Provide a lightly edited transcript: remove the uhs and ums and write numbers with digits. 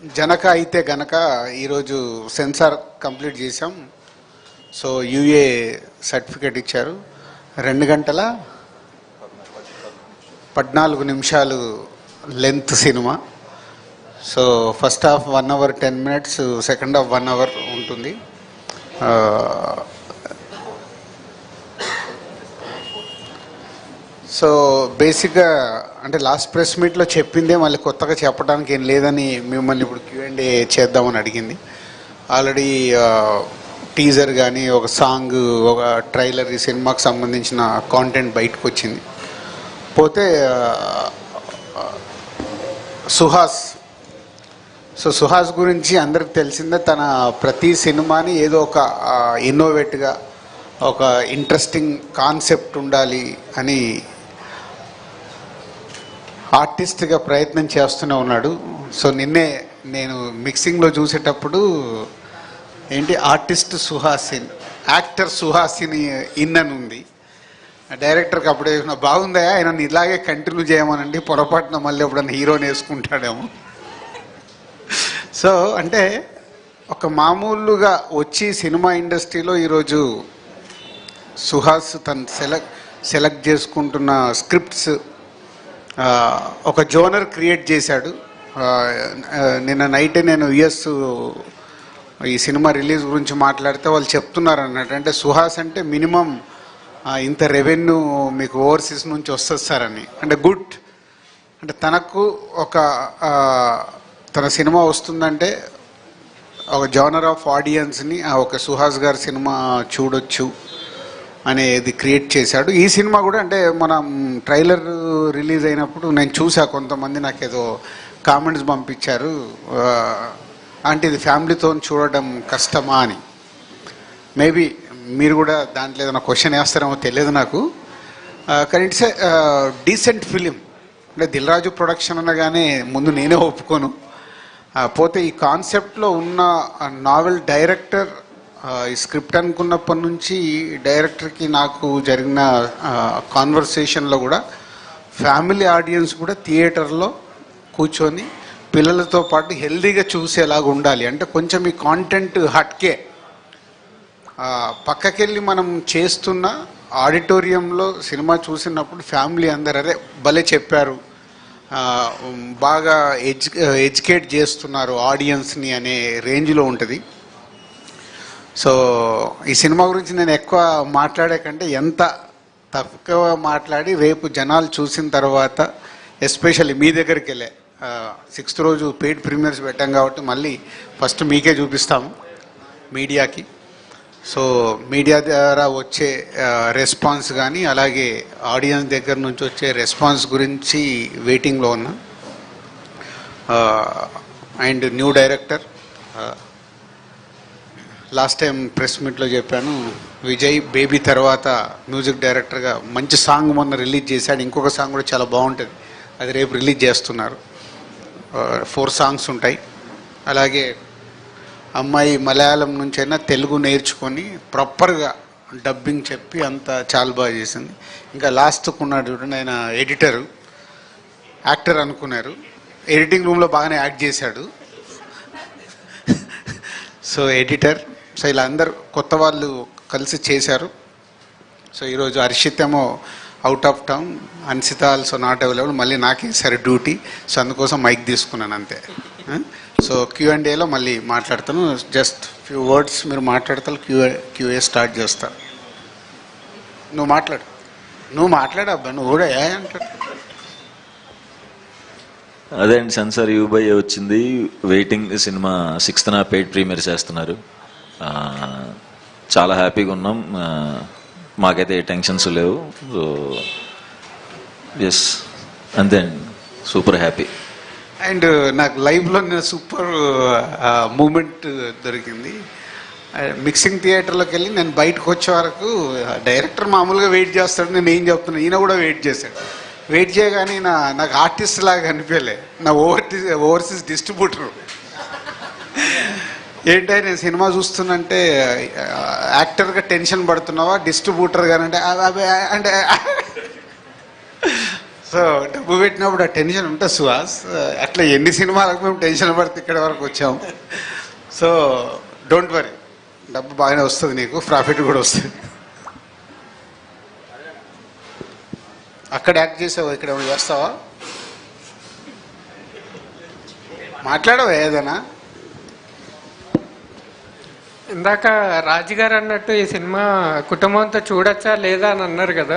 జనక అయితే గనక ఈరోజు సెన్సార్ కంప్లీట్ చేసాం. సో యూఏ సర్టిఫికేట్ ఇచ్చారు. 2 గంటల 14 నిమిషాలు length cinema. So first half 1 hour 10 minutes, second half 1 hour ఉంటుంది. సో బేసిక్గా అంటే లాస్ట్ ప్రెస్ మీట్లో చెప్పిందే మళ్ళీ కొత్తగా చెప్పడానికి ఏం లేదని మిమ్మల్ని ఇప్పుడు Q&A చేద్దామని అడిగింది. ఆల్రెడీ టీజర్ కానీ ఒక సాంగ్, ఒక ట్రైలర్, ఈ సినిమాకి సంబంధించిన కాంటెంట్ బయటకు వచ్చింది. పోతే సుహాస్. సో సుహాస్ గురించి అందరికి తెలిసిందే, తన ప్రతి సినిమాని ఏదో ఒక ఇన్నోవేట్గా, ఒక ఇంట్రెస్టింగ్ కాన్సెప్ట్ ఉండాలి అని ఆర్టిస్ట్గా ప్రయత్నం చేస్తూనే ఉన్నాడు. సో నిన్నే నేను మిక్సింగ్లో చూసేటప్పుడు ఏంటి ఆర్టిస్ట్ సుహాసిన్, యాక్టర్ సుహాసిని అని ఉంది. డైరెక్టర్కి అప్పుడే బాగుందా, ఆయన ఇలాగే కంటిన్యూ చేయమనండి, పొరపాటున మళ్ళీ ఎప్పుడన్నా హీరోని వేసుకుంటాడేమో. సో అంటే ఒక మామూలుగా వచ్చి సినిమా ఇండస్ట్రీలో ఈరోజు సుహాస్ తను సెలెక్ట్ చేసుకుంటున్న స్క్రిప్ట్స్ ఒక జోనర్ క్రియేట్ చేశాడు. నిన్న నైటే నేను యుఎస్ ఈ సినిమా రిలీజ్ గురించి మాట్లాడితే వాళ్ళు చెప్తున్నారు అన్నట్టు, అంటే సుహాస్ అంటే మినిమం ఇంత రెవెన్యూ మీకు ఓవర్సీస్ నుంచి వస్తుంది సార్ అని. అంటే గుడ్, అంటే తనకు ఒక తన సినిమా వస్తుందంటే ఒక జోనర్ ఆఫ్ ఆడియన్స్ని ఒక సుహాస్ గారి సినిమా చూడొచ్చు అనేది క్రియేట్ చేశాడు. ఈ సినిమా కూడా అంటే మనం ట్రైలర్ రిలీజ్ అయినప్పుడు నేను చూసా, కొంతమంది నాకు ఏదో కామెంట్స్ పంపించారు, అంటే ఇది ఫ్యామిలీతో చూడడం కష్టమా అని. మేబీ మీరు కూడా దాంట్లో ఏదైనా క్వశ్చన్ వేస్తారేమో తెలియదు నాకు. కానీ ఇట్స్ ఏ డీసెంట్ ఫిలిం. అంటే దిల్ రాజు ప్రొడక్షన్ అనగానే ముందు నేనే ఒప్పుకోను. పోతే ఈ కాన్సెప్ట్లో ఉన్న నావెల్ డైరెక్టర్, ఈ స్క్రిప్ట్ అనుకున్నప్పటి నుంచి డైరెక్టర్కి నాకు జరిగిన కాన్వర్సేషన్లో కూడా ఫ్యామిలీ ఆడియన్స్ కూడా థియేటర్లో కూర్చొని పిల్లలతో పాటు హెల్దీగా చూసేలాగా ఉండాలి. అంటే కొంచెం ఈ కాంటెంట్ హట్కే, పక్కకెళ్ళి మనం చేస్తున్న ఆడిటోరియంలో సినిమా చూసినప్పుడు ఫ్యామిలీ అందరు అరే భలే చెప్పారు, బాగా ఎడ్యుకేట్ చేస్తున్నారు ఆడియన్స్ని అనే రేంజ్లో ఉంటుంది. సో ఈ సినిమా గురించి నేను ఎక్కువ మాట్లాడే కంటే ఎంత తక్కువ మాట్లాడి రేపు జనాలు చూసిన తర్వాత, ఎస్పెషల్లీ మీ దగ్గరికి వెళ్ళే 6th రోజు పెయిడ్ ప్రీమియర్స్ పెట్టాం కాబట్టి మళ్ళీ ఫస్ట్ మీకే చూపిస్తాము మీడియాకి. సో మీడియా ద్వారా వచ్చే రెస్పాన్స్ కానీ అలాగే ఆడియన్స్ దగ్గర నుంచి వచ్చే రెస్పాన్స్ గురించి వెయిటింగ్లో ఉన్నా. And new director, last time press మీట్లో చెప్పాను, విజయ్ బేబీ తర్వాత మ్యూజిక్ డైరెక్టర్గా మంచి సాంగ్ మొన్న రిలీజ్ చేశాడు. ఇంకొక సాంగ్ కూడా చాలా బాగుంటుంది, అది రేపు రిలీజ్ చేస్తున్నారు. 4 songs ఉంటాయి. అలాగే అమ్మాయి మలయాళం నుంచి అయినా తెలుగు నేర్చుకొని ప్రాపర్గా డబ్బింగ్ చెప్పి అంతా చాలా బాగా చేసింది. ఇంకా లాస్ట్కు ఉన్నాడు చూడండి, ఆయన ఎడిటరు, యాక్టర్ అనుకున్నారు, ఎడిటింగ్ రూమ్లో బాగానే యాక్ట్ చేశాడు. So editor. సో ఇలా అందరు కొత్త వాళ్ళు కలిసి చేశారు. సో ఈరోజు హర్షిత్ ఏమో out of town, Ansitha also not available, మళ్ళీ నాకే సరే డ్యూటీ. సో అందుకోసం మైక్ తీసుకున్నాను అంతే. సో Q&Aలో మళ్ళీ మాట్లాడతాను. జస్ట్ ఫ్యూ వర్డ్స్ మీరు మాట్లాడతారు, QA స్టార్ట్ చేస్తారు. నువ్వు మాట్లాడబ్బా, నువ్వు కూడా ఏ అంటాడు. అదే అండి, సెన్సార్ యూబై వచ్చింది, waiting. Cinema 6th paid premier చేస్తున్నారు. చాలా హ్యాపీగా ఉన్నాం, మాకైతే ఏ టెన్షన్స్ లేవు. సో ఎస్, అంతే అండి, సూపర్ హ్యాపీ. అండ్ నాకు లైవ్లో నేను సూపర్ మూమెంట్ దొరికింది. మిక్సింగ్ థియేటర్లోకి వెళ్ళి నేను బయటకు వచ్చే వరకు డైరెక్టర్ మామూలుగా వెయిట్ చేస్తాడు, నేను ఏం చెప్తున్నాను, ఈయన కూడా వెయిట్ చేశాడు. వెయిట్ చేయగానే నాకు ఆర్టిస్ట్ లాగా అనిపించలే, నా ఓవర్సీస్ డిస్ట్రిబ్యూటర్. ఏంటంటే నేను సినిమా చూస్తున్నంటే యాక్టర్గా టెన్షన్ పడుతున్నావా, డిస్ట్రిబ్యూటర్గా అంటే సో డబ్బు పెట్టినప్పుడు ఆ టెన్షన్ ఉంటుంది సుహాస్. అట్లా ఎన్ని సినిమాలకు మేము టెన్షన్ పడితే ఇక్కడ వరకు వచ్చాం. సో డోంట్ వరీ, డబ్బు బాగానే వస్తుంది, నీకు ప్రాఫిట్ కూడా వస్తుంది. అక్కడ యాక్ట్ చేసావా, ఇక్కడ ఏమైనా చేస్తావా? మాట్లాడవా ఏదైనా? ఇందాక రాజుగారు అన్నట్టు ఈ సినిమా కుటుంబంతో చూడొచ్చా లేదా అని అన్నారు కదా.